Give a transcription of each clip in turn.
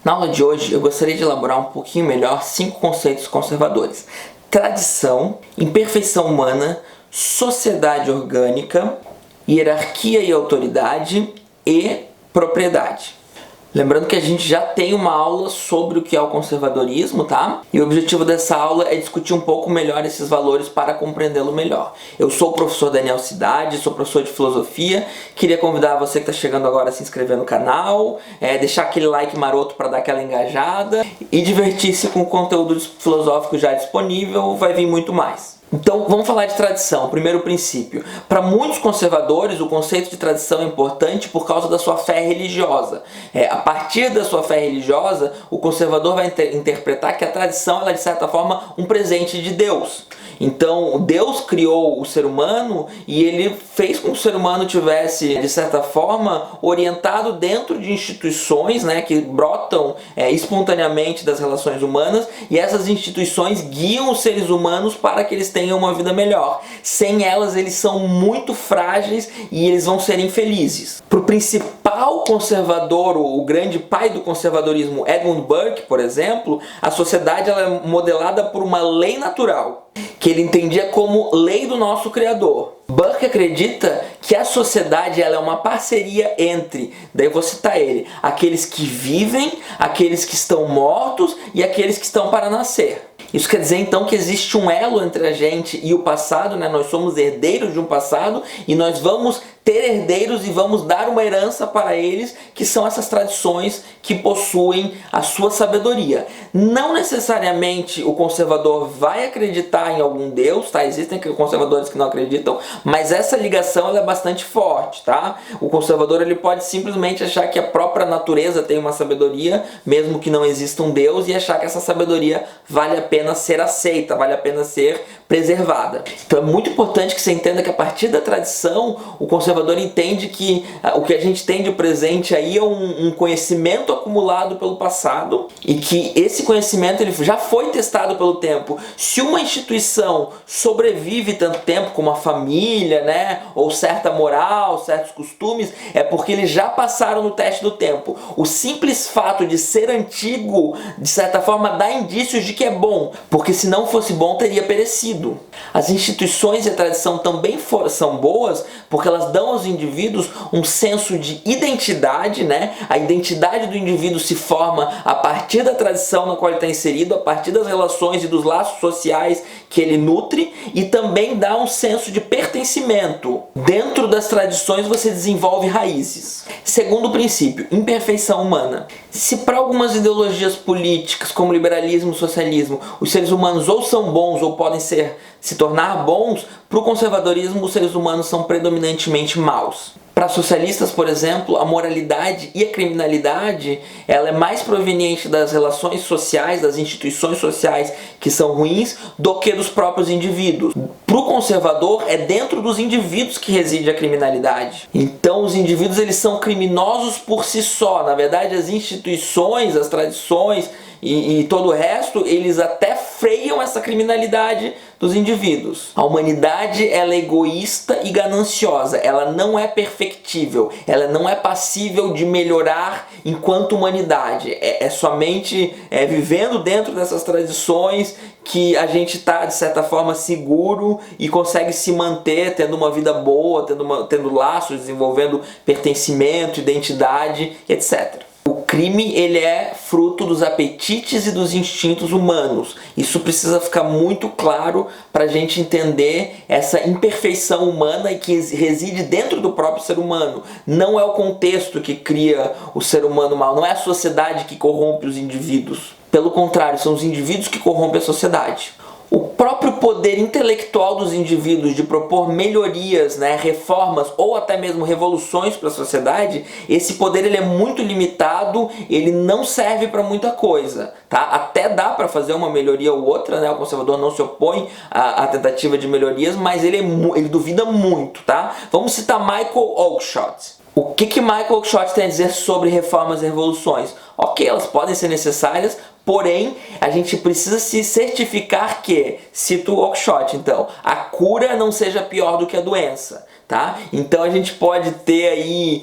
Na aula de hoje, eu gostaria de elaborar um pouquinho melhor 5 conceitos conservadores: tradição, imperfeição humana, sociedade orgânica, hierarquia e autoridade e propriedade. Lembrando que a gente já tem uma aula sobre o que é o conservadorismo, tá? E o objetivo dessa aula é discutir um pouco melhor esses valores para compreendê-lo melhor. Eu sou o professor Daniel Cidade, sou professor de filosofia. Queria convidar você que está chegando agora a se inscrever no canal, deixar aquele like maroto para dar aquela engajada e divertir-se com o conteúdo filosófico já disponível, vai vir muito mais. Então, vamos falar de tradição, primeiro princípio. Para muitos conservadores, o conceito de tradição é importante por causa da sua fé religiosa. A partir da sua fé religiosa, o conservador vai interpretar que a tradição é, de certa forma, um presente de Deus. Então, Deus criou o ser humano e ele fez com que o ser humano tivesse, de certa forma, orientado dentro de instituições, que brotam espontaneamente das relações humanas, e essas instituições guiam os seres humanos para que eles tenham uma vida melhor. Sem elas, eles são muito frágeis e eles vão ser infelizes. Para o principal conservador, o grande pai do conservadorismo, Edmund Burke, por exemplo, a sociedade ela é modelada por uma lei natural, que ele entendia como lei do nosso Criador. Burke acredita que a sociedade ela é uma parceria entre, daí eu vou citar ele, aqueles que vivem, aqueles que estão mortos e aqueles que estão para nascer. Isso quer dizer então que existe um elo entre a gente e o passado, Nós somos herdeiros de um passado e nós vamos ter herdeiros e vamos dar uma herança para eles, que são essas tradições que possuem a sua sabedoria. Não necessariamente o conservador vai acreditar em algum Deus, Existem conservadores que não acreditam, mas essa ligação ela é bastante forte, O conservador ele pode simplesmente achar que a própria natureza tem uma sabedoria, mesmo que não exista um Deus, e achar que essa sabedoria vale a pena ser aceita, vale a pena ser preservada. Então é muito importante que você entenda que a partir da tradição, o conservador entende que o que a gente tem de presente aí é um conhecimento acumulado pelo passado e que esse conhecimento ele já foi testado pelo tempo. Se uma instituição sobrevive tanto tempo como a família, ou certa moral, certos costumes, é porque eles já passaram no teste do tempo. O simples fato de ser antigo, de certa forma, dá indícios de que é bom, porque se não fosse bom, teria perecido. As instituições e a tradição também são boas porque elas dão aos indivíduos um senso de identidade, A identidade do indivíduo se forma a partir da tradição na qual ele está inserido, a partir das relações e dos laços sociais que ele nutre, e também dá um senso de pertencimento. Dentro das tradições você desenvolve raízes. Segundo princípio, imperfeição humana. Se para algumas ideologias políticas, como liberalismo e socialismo, os seres humanos ou são bons ou podem se tornar bons, para o conservadorismo os seres humanos são predominantemente maus. Para socialistas, por exemplo, a moralidade e a criminalidade ela é mais proveniente das relações sociais, das instituições sociais que são ruins, do que dos próprios indivíduos. Para o conservador, é dentro dos indivíduos que reside a criminalidade. Então, os indivíduos eles são criminosos por si só. Na verdade, as instituições, as tradições e todo o resto, eles até freiam essa criminalidade dos indivíduos. A humanidade ela é egoísta e gananciosa, ela não é perfectível, ela não é passível de melhorar enquanto humanidade. É somente vivendo dentro dessas tradições que a gente está, de certa forma, seguro e consegue se manter tendo uma vida boa, tendo laços, desenvolvendo pertencimento, identidade, etc. O crime ele é fruto dos apetites e dos instintos humanos. Isso precisa ficar muito claro para a gente entender essa imperfeição humana e que reside dentro do próprio ser humano. Não é o contexto que cria o ser humano mal, não é a sociedade que corrompe os indivíduos. Pelo contrário, são os indivíduos que corrompem a sociedade. O próprio poder intelectual dos indivíduos de propor melhorias, reformas ou até mesmo revoluções para a sociedade, esse poder ele é muito limitado, ele não serve para muita coisa. Até dá para fazer uma melhoria ou outra, o conservador não se opõe à tentativa de melhorias, mas ele duvida muito. Vamos citar Michael Oakeshott. O que Michael Oakeshott tem a dizer sobre reformas e revoluções? Ok, elas podem ser necessárias, porém, a gente precisa se certificar que, cito o Oakeshott então, a cura não seja pior do que a doença. tá? Então a gente pode ter aí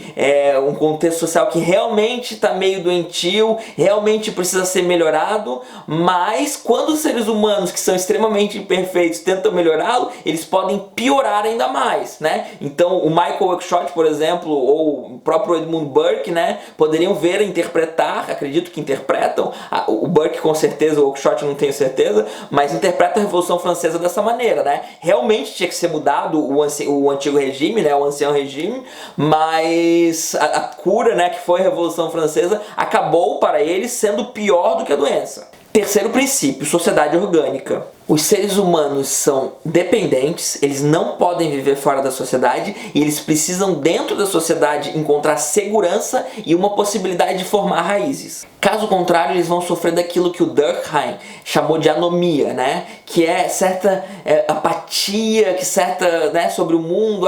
um contexto social que realmente está meio doentio, realmente precisa ser melhorado, mas quando os seres humanos que são extremamente imperfeitos tentam melhorá-lo, eles podem piorar ainda mais, né? Então o Michael Oakeshott, por exemplo, ou o próprio Edmund Burke, né, poderiam ver, interpretar, acredito que interpretam, o Burke com certeza, o Oakeshott não tenho certeza, mas interpreta a Revolução Francesa dessa maneira, né? Realmente tinha que ser mudado o antigo regime, né, o ancião regime, mas a cura, né, que foi a Revolução Francesa, acabou para eles sendo pior do que a doença. Terceiro princípio, sociedade orgânica. Os seres humanos são dependentes, eles não podem viver fora da sociedade e eles precisam dentro da sociedade encontrar segurança e uma possibilidade de formar raízes. Caso contrário, eles vão sofrer daquilo que o Durkheim chamou de anomia, né? Que é certa apatia, que certa, né, sobre o mundo,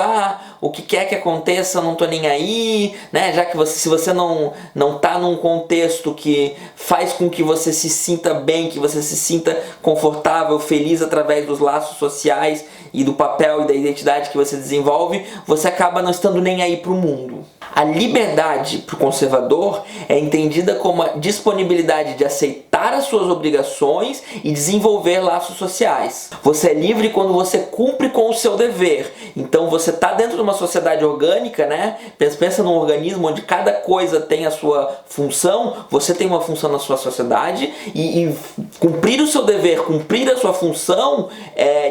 o que quer que aconteça, eu não tô nem aí, né? Já que se você não tá num contexto que faz com que você se sinta bem, que você se sinta confortável, feliz através dos laços sociais e do papel e da identidade que você desenvolve, você acaba não estando nem aí para o mundo. A liberdade para o conservador é entendida como a disponibilidade de aceitar as suas obrigações e desenvolver laços sociais. Você é livre quando você cumpre com o seu dever. Então você está dentro de uma sociedade orgânica, né? Pensa num organismo onde cada coisa tem a sua função, você tem uma função na sua sociedade e cumprir o seu dever, cumprir a sua função,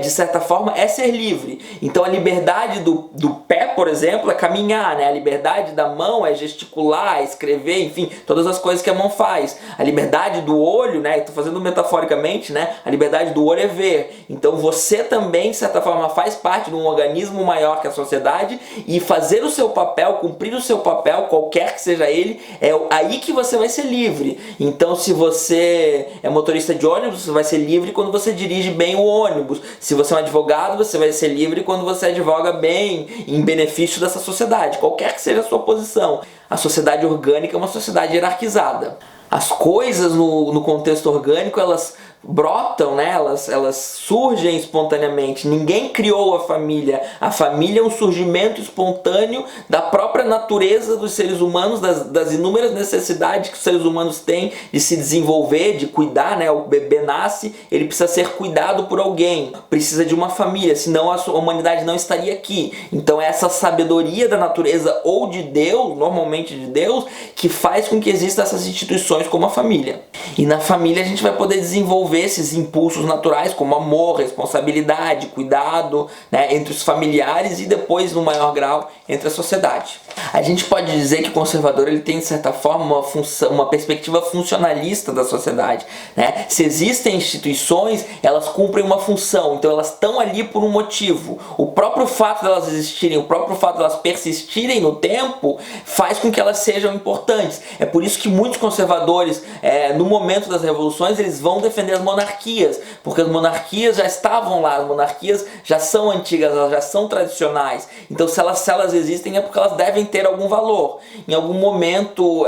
de certa forma, é ser livre. Então a liberdade do pé, por exemplo, é caminhar, né? A liberdade da mão é gesticular, é escrever, enfim, todas as coisas que a mão faz. A liberdade do olho, né? Estou fazendo metaforicamente, né? A liberdade do olho é ver. Então você também, de certa forma, faz parte de um organismo maior que a sociedade e fazer o seu papel, cumprir o seu papel, qualquer que seja ele, é aí que você vai ser livre. Então se você é motorista de ônibus, você vai ser livre quando você dirige bem o ônibus. Se você é um advogado, você vai ser livre quando você advoga bem, em benefício dessa sociedade, qualquer que seja a sua posição. A sociedade orgânica é uma sociedade hierarquizada. As coisas no contexto orgânico, elas brotam, né? Elas surgem espontaneamente. Ninguém criou a família. A família é um surgimento espontâneo da própria natureza dos seres humanos, das inúmeras necessidades que os seres humanos têm de se desenvolver, de cuidar, né? O bebê nasce, ele precisa ser cuidado por alguém, precisa de uma família, senão a humanidade não estaria aqui. Então é essa sabedoria da natureza ou de Deus, normalmente de Deus, que faz com que existam essas instituições como a família. E na família a gente vai poder desenvolver esses impulsos naturais como amor, responsabilidade, cuidado, né, entre os familiares e depois, no maior grau, entre a sociedade. A gente pode dizer que o conservador ele tem, de certa forma, uma perspectiva funcionalista da sociedade, né? Se existem instituições, elas cumprem uma função, então elas estão ali por um motivo. O próprio fato de elas existirem, o próprio fato de elas persistirem no tempo, faz com que elas sejam importantes. É por isso que muitos conservadores, no momento das revoluções, eles vão defender as monarquias, porque as monarquias já estavam lá, as monarquias já são antigas, elas já são tradicionais. Então se elas existem é porque elas devem ter algum valor. Em algum momento,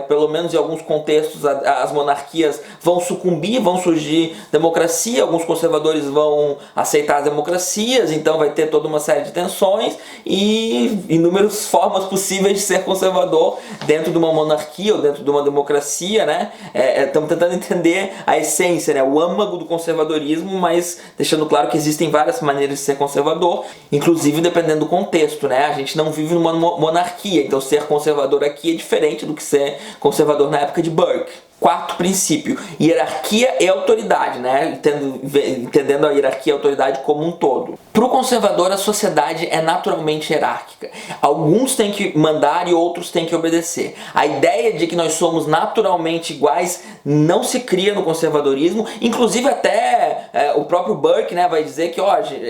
pelo menos em alguns contextos, as monarquias vão sucumbir, vão surgir democracia, alguns conservadores vão aceitar as democracias, então vai ter toda uma série de tensões e inúmeras formas possíveis de ser conservador dentro de uma monarquia ou dentro de uma democracia, né? Estamos tentando entender a essência, né? O âmago do conservadorismo, mas deixando claro que existem várias maneiras de ser conservador, inclusive dependendo do contexto, né? A gente não vive numa monarquia, então ser conservador aqui é diferente do que ser conservador na época de Burke. Quarto princípio, hierarquia e autoridade, né? Entendendo a hierarquia e a autoridade como um todo. Para o conservador, a sociedade é naturalmente hierárquica. Alguns têm que mandar e outros têm que obedecer. A ideia de que nós somos naturalmente iguais não se cria no conservadorismo. Inclusive até o próprio Burke, né, vai dizer que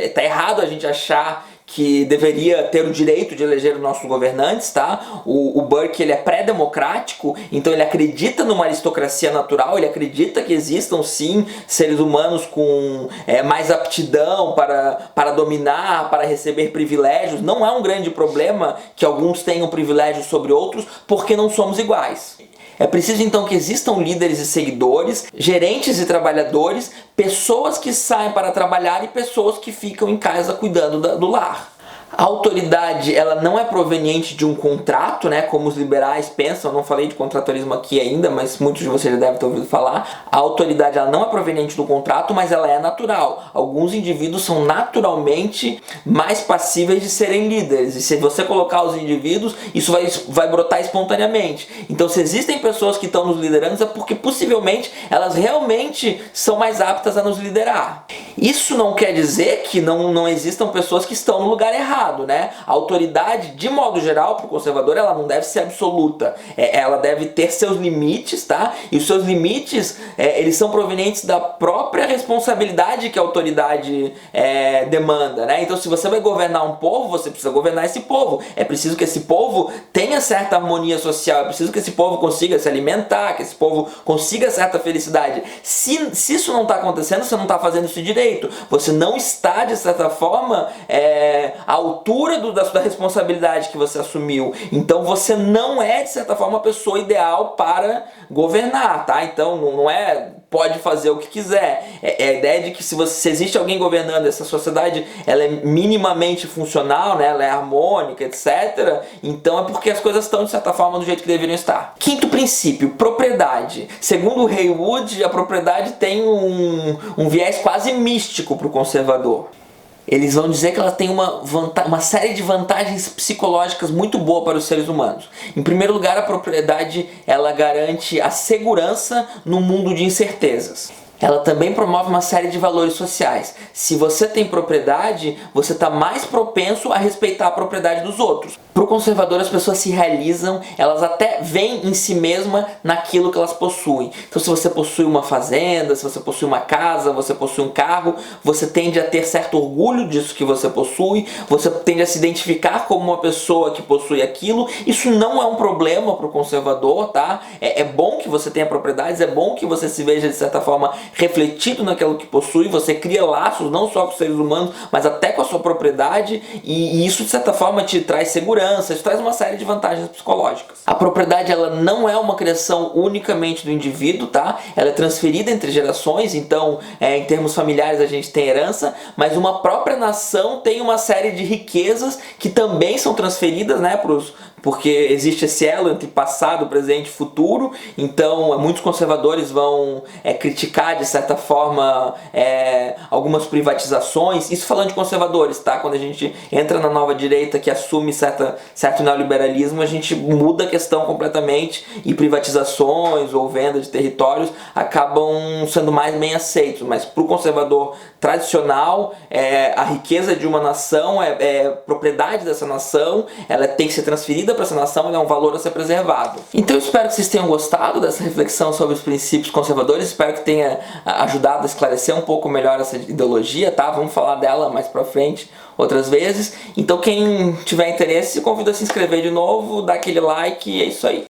está errado a gente achar que deveria ter o direito de eleger os nossos governantes, tá? O Burke, ele é pré-democrático, então ele acredita numa aristocracia natural, ele acredita que existam sim seres humanos com mais aptidão para dominar, para receber privilégios. Não é um grande problema que alguns tenham privilégios sobre outros, porque não somos iguais. É preciso então que existam líderes e seguidores, gerentes e trabalhadores, pessoas que saem para trabalhar e pessoas que ficam em casa cuidando do lar. A autoridade, ela não é proveniente de um contrato, né, como os liberais pensam. Eu não falei de contratualismo aqui ainda, mas muitos de vocês já devem ter ouvido falar. A autoridade, ela não é proveniente do contrato, mas ela é natural. Alguns indivíduos são naturalmente mais passíveis de serem líderes, e se você colocar os indivíduos, isso vai brotar espontaneamente. Então, se existem pessoas que estão nos liderando, é porque possivelmente elas realmente são mais aptas a nos liderar. Isso não quer dizer que não existam pessoas que estão no lugar errado, né? A autoridade, de modo geral, para o conservador, ela não deve ser absoluta. Ela deve ter seus limites, tá? E os seus limites, eles são provenientes da própria responsabilidade que a autoridade demanda, né? Então, se você vai governar um povo, você precisa governar esse povo. É preciso que esse povo tenha certa harmonia social, é preciso que esse povo consiga se alimentar, que esse povo consiga certa felicidade. Se isso não está acontecendo, você não está fazendo isso direito. Você não está, de certa forma, à altura da responsabilidade que você assumiu. Então você não é, de certa forma, a pessoa ideal para governar, tá? Então não é pode fazer o que quiser. É a ideia de que se existe alguém governando essa sociedade, ela é minimamente funcional, né? Ela é harmônica, etc. Então é porque as coisas estão, de certa forma, do jeito que deveriam estar. Quinto princípio, propriedade. Segundo o Haywood, a propriedade tem um viés quase místico para o conservador. Eles vão dizer que ela tem uma série de vantagens psicológicas muito boa para os seres humanos. Em primeiro lugar, a propriedade, ela garante a segurança no mundo de incertezas. Ela também promove uma série de valores sociais. Se você tem propriedade, você está mais propenso a respeitar a propriedade dos outros. Para o conservador, as pessoas se realizam, elas até veem em si mesma naquilo que elas possuem. Então, se você possui uma fazenda, se você possui uma casa, você possui um carro, você tende a ter certo orgulho disso que você possui, você tende a se identificar como uma pessoa que possui aquilo. Isso não é um problema para o conservador, tá? É bom que você tenha propriedades, é bom que você se veja, de certa forma, refletido naquilo que possui. Você cria laços não só com os seres humanos, mas até com a sua propriedade, e isso, de certa forma, te traz segurança. Isso traz uma série de vantagens psicológicas. A propriedade, ela não é uma criação unicamente do indivíduo, tá? Ela é transferida entre gerações, então em termos familiares a gente tem herança, mas uma própria nação tem uma série de riquezas que também são transferidas, né, porque existe esse elo entre passado, presente e futuro. Então muitos conservadores vão criticar, de certa forma, algumas privatizações. Isso falando de conservadores, tá? Quando a gente entra na nova direita, que assume certo neoliberalismo, a gente muda a questão completamente, e privatizações ou venda de territórios acabam sendo mais bem aceitos. Mas para o conservador tradicional, a riqueza de uma nação é propriedade dessa nação, ela tem que ser transferida para essa nação, ela é um valor a ser preservado. Então eu espero que vocês tenham gostado dessa reflexão sobre os princípios conservadores, espero que tenha ajudado a esclarecer um pouco melhor essa ideologia, tá? Vamos falar dela mais pra frente outras vezes. Então quem tiver interesse, convido a se inscrever de novo, dar aquele like, e é isso aí.